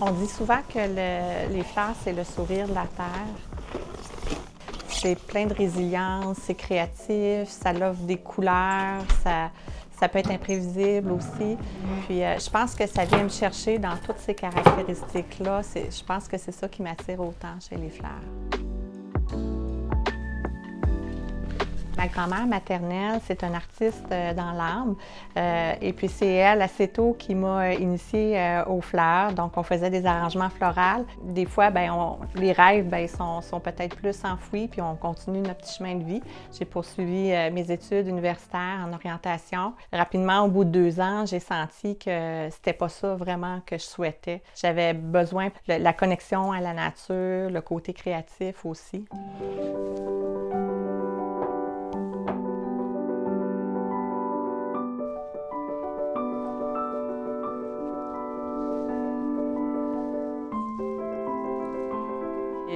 On dit souvent que les fleurs, c'est le sourire de la terre. C'est plein de résilience, c'est créatif, ça offre des couleurs, ça peut être imprévisible aussi. Puis je pense que ça vient me chercher dans toutes ces caractéristiques-là. Je pense que c'est ça qui m'attire autant chez les fleurs. Ma grand-mère maternelle, c'est une artiste dans l'âme. Et puis c'est elle, assez tôt, qui m'a initiée aux fleurs. Donc on faisait des arrangements floraux. Des fois, les rêves sont peut-être plus enfouis, puis on continue notre petit chemin de vie. J'ai poursuivi mes études universitaires en orientation. Rapidement, au bout de 2 ans, j'ai senti que c'était pas ça vraiment que je souhaitais. J'avais besoin de la connexion à la nature, le côté créatif aussi.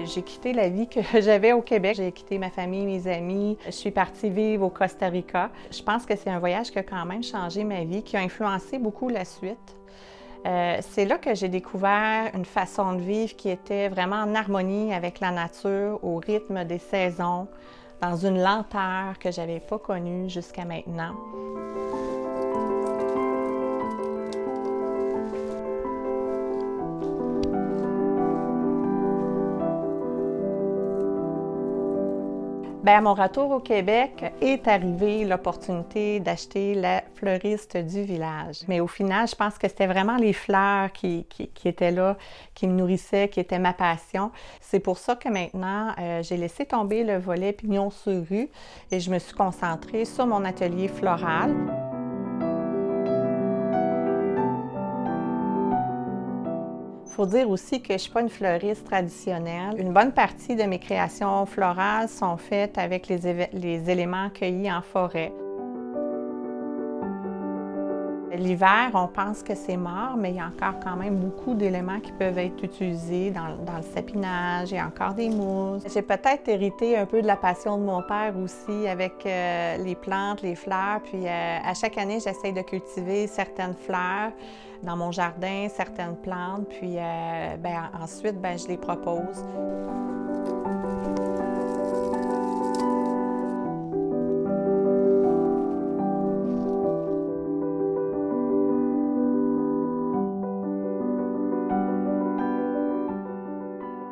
J'ai quitté la vie que j'avais au Québec. J'ai quitté ma famille, mes amis. Je suis partie vivre au Costa Rica. Je pense que c'est un voyage qui a quand même changé ma vie, qui a influencé beaucoup la suite. C'est là que j'ai découvert une façon de vivre qui était vraiment en harmonie avec la nature, au rythme des saisons, dans une lenteur que je n'avais pas connue jusqu'à maintenant. À mon retour au Québec est arrivée l'opportunité d'acheter la fleuriste du village. Mais au final, je pense que c'était vraiment les fleurs qui étaient là, qui me nourrissaient, qui étaient ma passion. C'est pour ça que maintenant, j'ai laissé tomber le volet pignon sur rue et je me suis concentrée sur mon atelier floral. Il faut dire aussi que je ne suis pas une fleuriste traditionnelle. Une bonne partie de mes créations florales sont faites avec les éléments cueillis en forêt. L'hiver, on pense que c'est mort, mais il y a encore quand même beaucoup d'éléments qui peuvent être utilisés dans le sapinage. Il y a encore des mousses. J'ai peut-être hérité un peu de la passion de mon père aussi avec les plantes, les fleurs. Puis à chaque année, j'essaie de cultiver certaines fleurs dans mon jardin, certaines plantes. Puis ensuite, je les propose.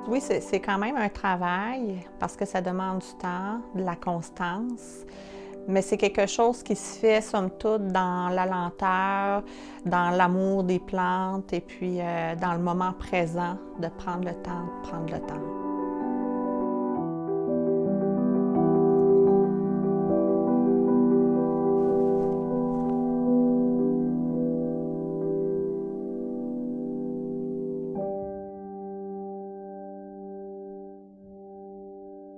Oui, c'est quand même un travail parce que ça demande du temps, de la constance, mais c'est quelque chose qui se fait, somme toute, dans la lenteur, dans l'amour des plantes et puis dans le moment présent, de prendre le temps de prendre le temps.